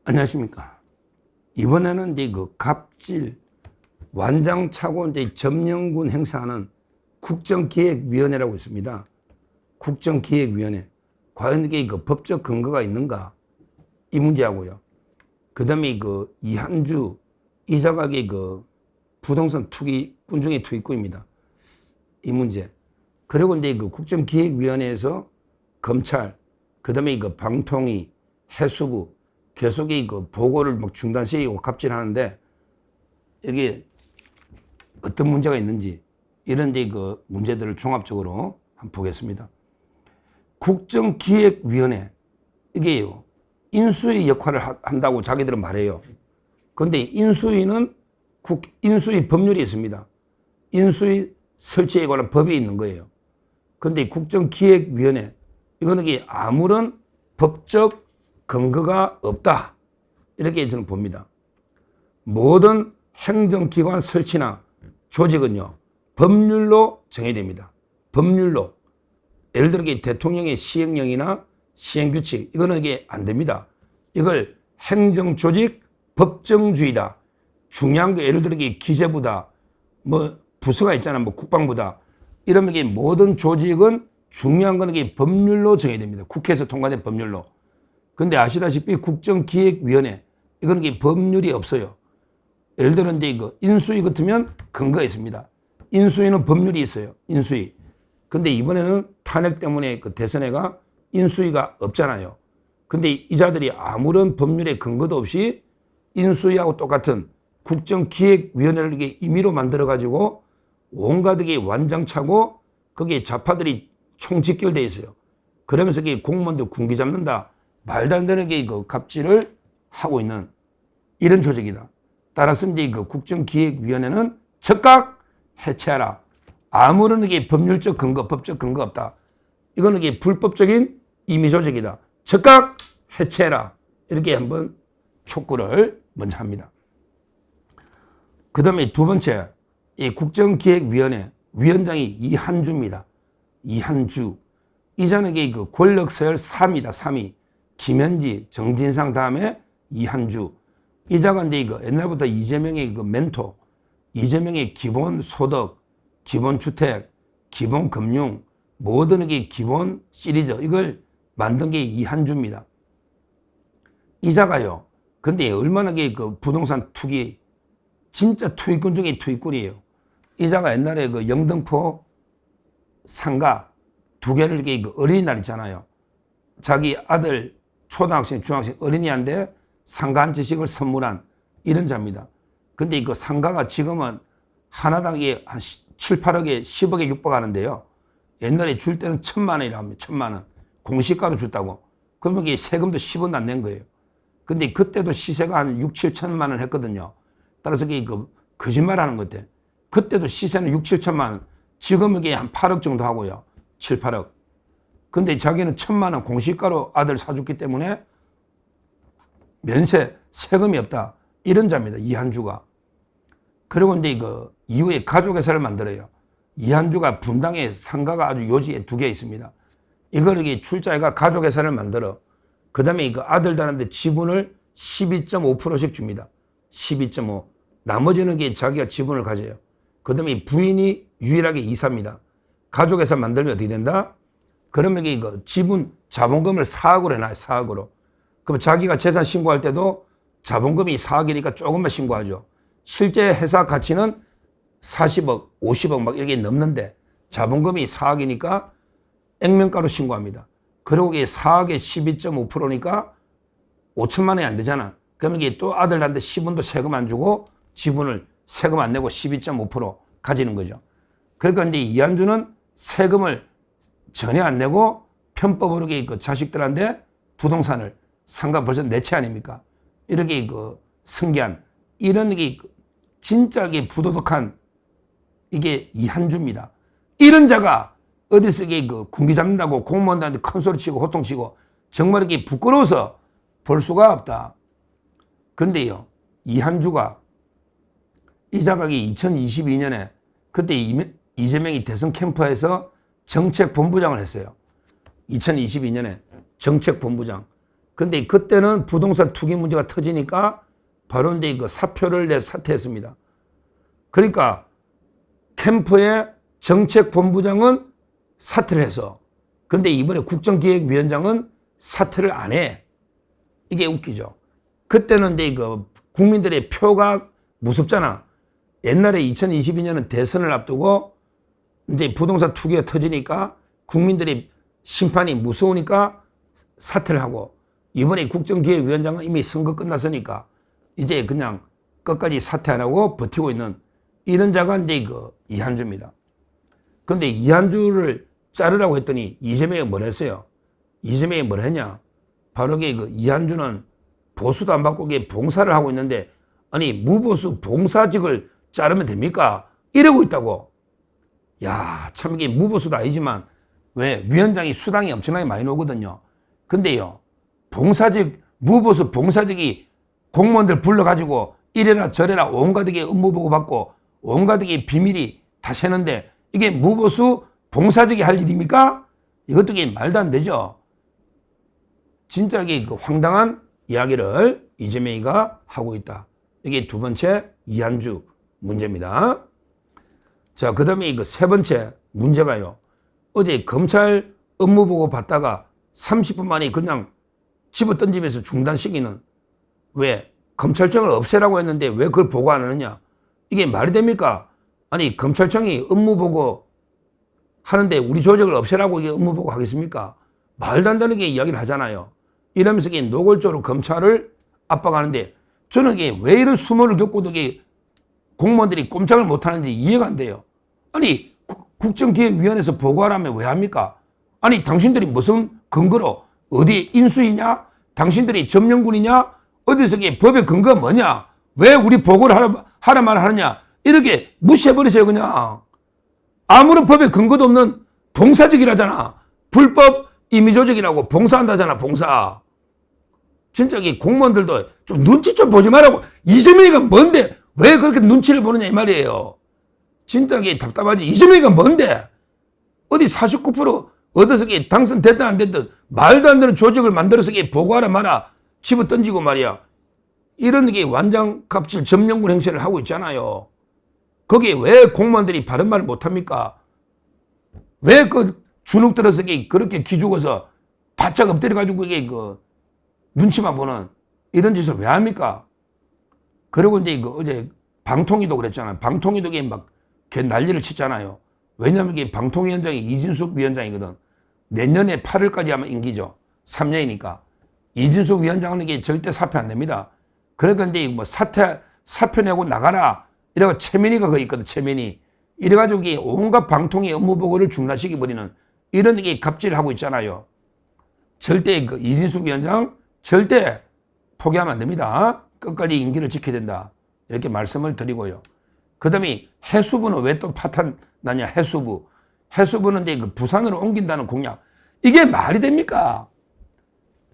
안녕하십니까. 이번에는 이제 그 갑질 완장차고 이제 점령군 행사하는 국정기획위원회라고 있습니다. 국정기획위원회. 과연 이게 그 법적 근거가 있는가? 이 문제하고요. 그 다음에 그 이한주 이자각의 그 부동산 투기, 군중의 투기꾼입니다. 이 문제. 그리고 이제 그 국정기획위원회에서 검찰, 그 다음에 그 방통위, 해수부, 계속 그 보고를 막 중단시키고 갑질하는데 이게 어떤 문제가 있는지 이런 이제 그 문제들을 종합적으로 한번 보겠습니다. 국정기획위원회 이게요 인수위 역할을 한다고 자기들은 말해요. 그런데 인수위는 인수위 법률이 있습니다. 인수위 설치에 관한 법이 있는 거예요. 그런데 국정기획위원회 이거는 아무런 법적 근거가 없다. 이렇게 저는 봅니다. 모든 행정기관 설치나 조직은요, 법률로 정해됩니다. 법률로. 예를 들어 대통령의 시행령이나 시행규칙, 이거는 이게 안 됩니다. 이걸 행정조직 법정주의다. 중요한 거 예를 들어 기재부다. 뭐 부서가 있잖아. 뭐 국방부다. 이러면 이게 모든 조직은 중요한 거는 이게 법률로 정해됩니다. 국회에서 통과된 법률로. 근데 아시다시피 국정기획위원회 이거는 법률이 없어요. 예를 들어 이제 이거 인수위 같으면 근거가 있습니다. 인수위는 법률이 있어요. 인수위. 근데 이번에는 탄핵 때문에 그 대선회가 인수위가 없잖아요. 근데 이 자들이 아무런 법률의 근거도 없이 인수위하고 똑같은 국정기획위원회를 이게 임의로 만들어가지고 온갖 게 완장차고 거기에 좌파들이 총집결돼 있어요. 그러면서 이게 공무원들 군기 잡는다. 말도 안 되는 게 그 갑질을 하고 있는 이런 조직이다. 따라서 이제 그 국정기획위원회는 즉각 해체하라. 아무런 게 법률적 근거, 법적 근거 없다. 이거는 이게 불법적인 임의 조직이다. 즉각 해체해라. 이렇게 한번 촉구를 먼저 합니다. 그 다음에 두 번째, 이 국정기획위원회 위원장이 이한주입니다. 이한주. 이자는 그 권력 서열 3위다. 3위. 김현지, 정진상 다음에 이한주. 이자가 이제 이거 옛날부터 이재명의 그 멘토, 이재명의 기본소득, 기본주택, 기본금융, 모든 게 기본 시리즈, 이걸 만든 게 이한주입니다. 이자가요. 근데 얼마나 그 부동산 투기, 진짜 투기꾼 중에 투기꾼이에요. 이자가 옛날에 그 영등포 상가 두 개를 이렇게 그 어린이날 있잖아요. 자기 아들 초등학생, 중학생 어린이한테 상가 한 채씩을 선물한 이런 자입니다. 근데 그 상가가 지금은 하나당에 한 7, 8억에 10억에 육박하는데요. 옛날에 줄 때는 1,000만 원이라고 합니다. 1,000만 원. 공시가로 줬다고. 그러면 이게 세금도 10원도 안 낸 거예요. 근데 그때도 시세가 한 6, 7천만 원 했거든요. 따라서 이게 그 거짓말 하는 것 같아. 그때도 시세는 6, 7천만 원. 지금은 이게 한 8억 정도 하고요. 7, 8억. 근데 자기는 1,000만 원 공시가로 아들 사줬기 때문에 면세, 세금이 없다. 이런 자입니다. 이한주가. 그리고 이제 그 이후에 가족회사를 만들어요. 이한주가 분당에 상가가 아주 요지에 2개 있습니다. 이걸 이게 출자해가 가족회사를 만들어. 그 다음에 그 아들들한테 지분을 12.5%씩 줍니다. 12.5. 나머지는 게 자기가 지분을 가져요. 그 다음에 부인이 유일하게 이사입니다. 가족회사 만들면 어떻게 된다? 그러면 이게 그 지분, 자본금을 4억으로 해놔요. 4억으로. 그럼 자기가 재산 신고할 때도 자본금이 4억이니까 조금만 신고하죠. 실제 회사 가치는 40억, 50억 막 이렇게 넘는데 자본금이 4억이니까 액면가로 신고합니다. 그리고 이게 4억에 12.5%니까 5천만 원이 안 되잖아. 그러면 이게 또 아들한테 10원도 세금 안 주고 지분을 세금 안 내고 12.5% 가지는 거죠. 그러니까 이제 이한주는 세금을 전혀 안 내고 편법으로 그 자식들한테 부동산을 상가 벌써 4채 아닙니까? 이렇게 그 승계한 이런 게 진짜 부도덕한 이게 이한주입니다. 이런 자가 어디서 이게 그 군기 잡는다고 공무원들한테 큰 소리 치고 호통치고 정말 이렇게 부끄러워서 볼 수가 없다. 그런데요, 이한주가 이 자각이 2022년에 그때 이재명이 대선 캠프에서 정책본부장을 했어요. 2022년에 정책본부장. 근데 그때는 부동산 투기 문제가 터지니까 바로 이제 그 사표를 내 사퇴했습니다. 그러니까 캠프의 정책본부장은 사퇴를 해서, 근데 이번에 국정기획위원장은 사퇴를 안 해. 이게 웃기죠. 그때는 이제 그 국민들의 표가 무섭잖아. 옛날에 2022년은 대선을 앞두고 이제 부동산 투기가 터지니까 국민들이 심판이 무서우니까 사퇴를 하고, 이번에 국정기획위원장은 이미 선거 끝났으니까 이제 그냥 끝까지 사퇴 안 하고 버티고 있는 이런 자가 이제 그 이한주입니다. 근데 이한주를 자르라고 했더니 이재명이 뭘 했어요? 이재명이 뭘 했냐? 바로 그 이한주는 보수도 안 받고 봉사를 하고 있는데, 아니 무보수 봉사직을 자르면 됩니까? 이러고 있다고. 야, 참 이게 무보수도 아니지만 왜 위원장이 수당이 엄청나게 많이 나오거든요. 근데요, 봉사직, 무보수 봉사직이 공무원들 불러가지고 이래라 저래라 온갖 업무 보고 받고 온갖 비밀이 다 새는데 이게 무보수 봉사직이 할 일입니까? 이것도 말도 안 되죠. 진짜 이게 그 황당한 이야기를 이재명이가 하고 있다. 이게 두 번째 이한주 문제입니다. 자, 그 다음에 그 세 번째 문제가요. 어제 검찰 업무 보고 받다가 30분 만에 그냥 집어 던지면서 중단시키는, 왜 검찰청을 없애라고 했는데 왜 그걸 보고 안 하느냐? 이게 말이 됩니까? 아니 검찰청이 업무 보고 하는데 우리 조직을 없애라고 이게 업무 보고 하겠습니까? 말도 안 되는 게 이야기를 하잖아요. 이러면서 이게 노골적으로 검찰을 압박하는데, 저는 이게 왜 이런 수모를 겪고도 이게 공무원들이 꼼짝을 못 하는지 이해가 안 돼요. 아니 국정기획위원회에서 보고하라면 왜 합니까? 아니 당신들이 무슨 근거로, 어디 인수이냐? 당신들이 점령군이냐? 어디서 이게 법의 근거가 뭐냐? 왜 우리 보고를 하라 말하느냐? 이렇게 무시해버리세요. 그냥 아무런 법의 근거도 없는 봉사직이라잖아. 불법 임의조직이라고 봉사한다잖아. 봉사. 진짜 이 공무원들도 좀 눈치 좀 보지 말라고. 이재명이가 뭔데 왜 그렇게 눈치를 보느냐 이 말이에요. 진짜 이게 답답하지. 이재명이가 뭔데 어디 49% 얻어서 당선됐다 안 됐든 말도 안 되는 조직을 만들어서 보고하라 마라 집어 던지고 말이야. 이런 게 완장갑질 점령군 행세를 하고 있잖아요. 거기에 왜 공무원들이 바른 말을 못합니까? 왜 그 주눅 들어서 그렇게 기죽어서 바짝 엎드려가지고 이게 그 눈치만 보는 이런 짓을 왜 합니까? 그리고 이제 어제 방통위도 그랬잖아요. 방통위도 막 난리를 치잖아요. 왜냐하면 이게 방통위원장이 이진숙 위원장이거든. 내년에 8월까지 하면 임기죠. 3년이니까. 이진숙 위원장은 이게 절대 사퇴 안 됩니다. 그러니까 이제 뭐 사표 내고 나가라. 이래가 최민희가 거기 있거든. 최민희. 이래가지고 이게 온갖 방통위 업무 보고를 중단시켜버리는 이런 게 갑질을 하고 있잖아요. 절대 그 이진숙 위원장 절대 포기하면 안 됩니다. 끝까지 임기를 지켜야 된다. 이렇게 말씀을 드리고요. 그 다음에 해수부는 왜 또 파탄 나냐? 해수부. 해수부는 이제 그 부산으로 옮긴다는 공약. 이게 말이 됩니까?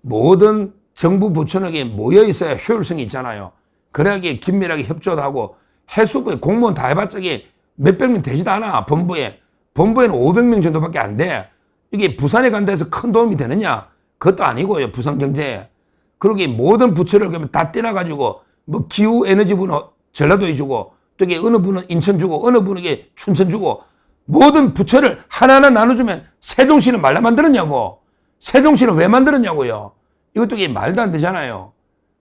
모든 정부 부처에게 모여 있어야 효율성이 있잖아요. 그래야 긴밀하게 협조도 하고, 해수부에 공무원 다 해봤자 몇백 명 되지도 않아. 본부에는 500명 정도밖에 안 돼. 이게 부산에 간다 해서 큰 도움이 되느냐? 그것도 아니고요. 부산 경제에. 그러게 모든 부처를 그러면 다 떼놔가지고 뭐 기후에너지부는 전라도에 주고, 또 어느 분은 인천 주고, 어느 분은 춘천 주고, 모든 부처를 하나하나 나눠주면 세종시는 말라 만들었냐고. 세종시는 왜 만들었냐고요. 이것도 말도 안 되잖아요.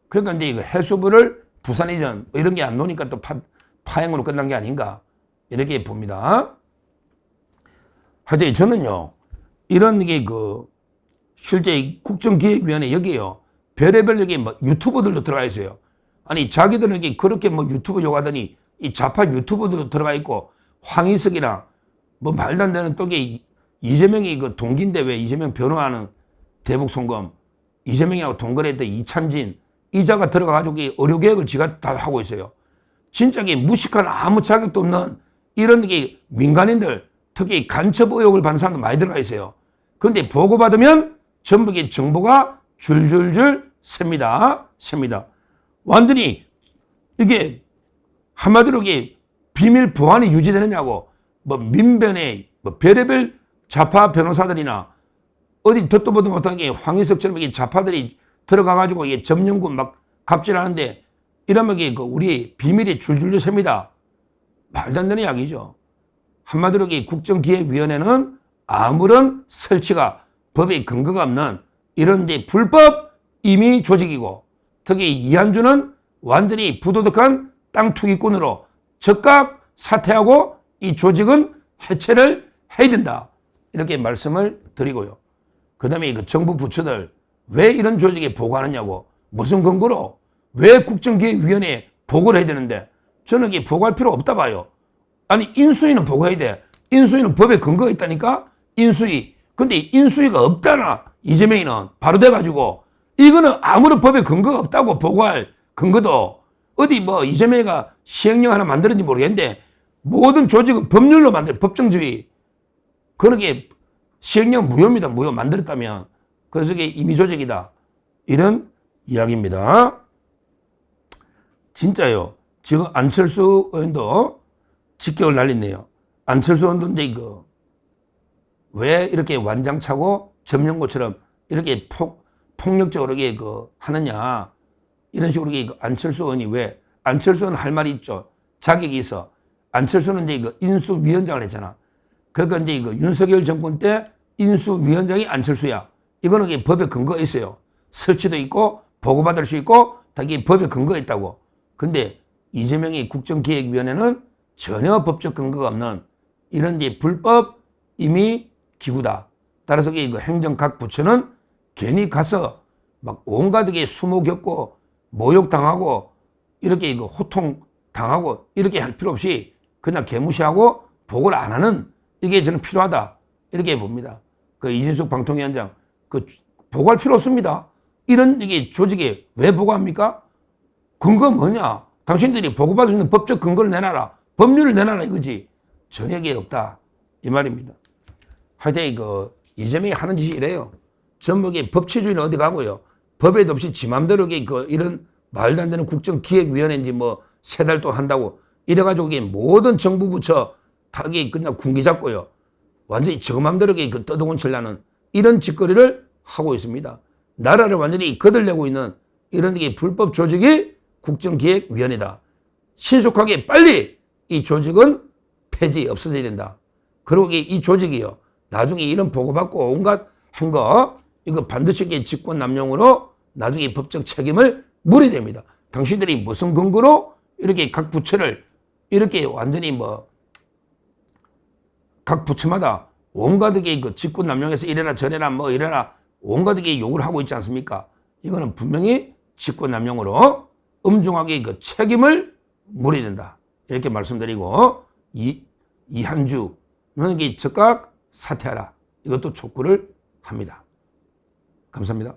그러니까 이제 이거 해수부를 부산 이전 이런 게 안 노니까 또 파행으로 끝난 게 아닌가 이렇게 봅니다. 하여튼 저는요, 이런 게 실제 국정기획위원회 여기에요. 별의별 뭐 유튜버들도 들어가 있어요. 아니 자기들은 그렇게 뭐 유튜브 요구하더니 이 좌파 유튜버들도 들어가 있고, 황희석이랑 뭐 말도 안 되는 또 이재명이 동기인데 왜 이재명 변호하는 대북송금, 이재명이하고 동거래했던 이참진 이자가 들어가가지고 의료개혁을 지가 다 하고 있어요. 진짜 무식한 아무 자격도 없는 이런 민간인들, 특히 간첩 의혹을 받는 사람도 많이 들어가 있어요. 그런데 보고받으면 전부 정보가 줄줄줄 셉니다. 완전히 이게 한마디로 비밀 보안이 유지되느냐고. 뭐 민변의 뭐 별의별 좌파 변호사들이나 어디 듣도 보도 못한 황희석처럼 좌파들이 들어가가지고 이게 점령군 막 갑질하는데 이러면 이게 우리 비밀이 줄줄줄 셉니다. 말도 안 되는 이야기죠. 한마디로 이 국정기획위원회는 아무런 설치가 법의 근거가 없는 이런 이제 불법 임의 조직이고 특히 이한주는 완전히 부도덕한 땅 투기꾼으로 즉각 사퇴하고 이 조직은 해체를 해야 된다. 이렇게 말씀을 드리고요. 그 다음에 그 정부 부처들 왜 이런 조직에 보고하느냐고 무슨 근거로 왜 국정기획위원회에 보고를 해야 되는데 저는 이게 보고할 필요 없다 봐요. 아니 인수위는 보고해야 돼. 인수위는 법에 근거가 있다니까 인수위. 근데 인수위가 없다나 이재명이는 바로 돼가지고 이거는 아무런 법에 근거가 없다고 보고할 근거도 어디 뭐 이재명이가 시행령 하나 만들었는지 모르겠는데 모든 조직은 법률로 만들 법정주의 그러게 시행령 무효입니다. 무효 만들었다면 그래서 이게 임의조직이다. 이런 이야기입니다. 진짜요. 지금 안철수 의원도 직격을 날렸네요. 안철수 의원도 이제 왜 이렇게 완장차고 점령고처럼 이렇게 폭력적으로 이게 하느냐. 이런 식으로 이게 안철수 의원이 왜 안철수 의원은 할 말이 있죠. 자격이 있어. 안철수는 이제 인수위원장을 했잖아. 그러니까 이제 윤석열 정권 때 인수위원장이 안철수야. 이거는 이게 법에 근거가 있어요. 설치도 있고 보고받을 수 있고 다 이게 법에 근거가 있다고. 근데 이재명이 국정기획위원회는 전혀 법적 근거가 없는 이런 이제 불법 임의 기구다. 따라서 이 행정 각 부처는 괜히 가서 막 온갖 게 수모 겪고 모욕당하고 이렇게 호통 당하고 이렇게 할 필요 없이 그냥 개무시하고 보고를 안 하는 이게 저는 필요하다. 이렇게 봅니다. 그 이진숙 방통위원장 보고할 필요 없습니다. 이런 이게 조직에 왜 보고합니까? 근거 뭐냐? 당신들이 보고받을 수 있는 법적 근거를 내놔라. 법률을 내놔라 이거지. 전혀 게 없다. 이 말입니다. 하여튼 이재명이 하는 짓이 이래요. 전부 법치주의는 어디 가고요. 법에도 없이 지 맘대로 이런 말도 안 되는 국정기획위원회인지 뭐 3달 또 한다고 이래가지고 모든 정부 부처 다 그냥 군기 잡고요. 완전히 저 맘대로 떠동은 칠라는 이런 짓거리를 하고 있습니다. 나라를 완전히 거들내고 있는 이런 불법 조직이 국정기획위원회다. 신속하게 빨리 이 조직은 폐지 없어져야 된다. 그리고 이 조직이요. 나중에 이런 보고받고 온갖 한 거 이거 반드시 직권남용으로 나중에 법적 책임을 물어야 됩니다. 당신들이 무슨 근거로 이렇게 각 부처를 이렇게 완전히 각 부처마다 온갖 직권남용해서 이래라 저래라 뭐 이래라 온갖 욕을 하고 있지 않습니까? 이거는 분명히 직권남용으로 엄중하게 책임을 물어야 된다. 이렇게 말씀드리고 이한주는 즉각 사퇴하라. 이것도 촉구를 합니다. 감사합니다.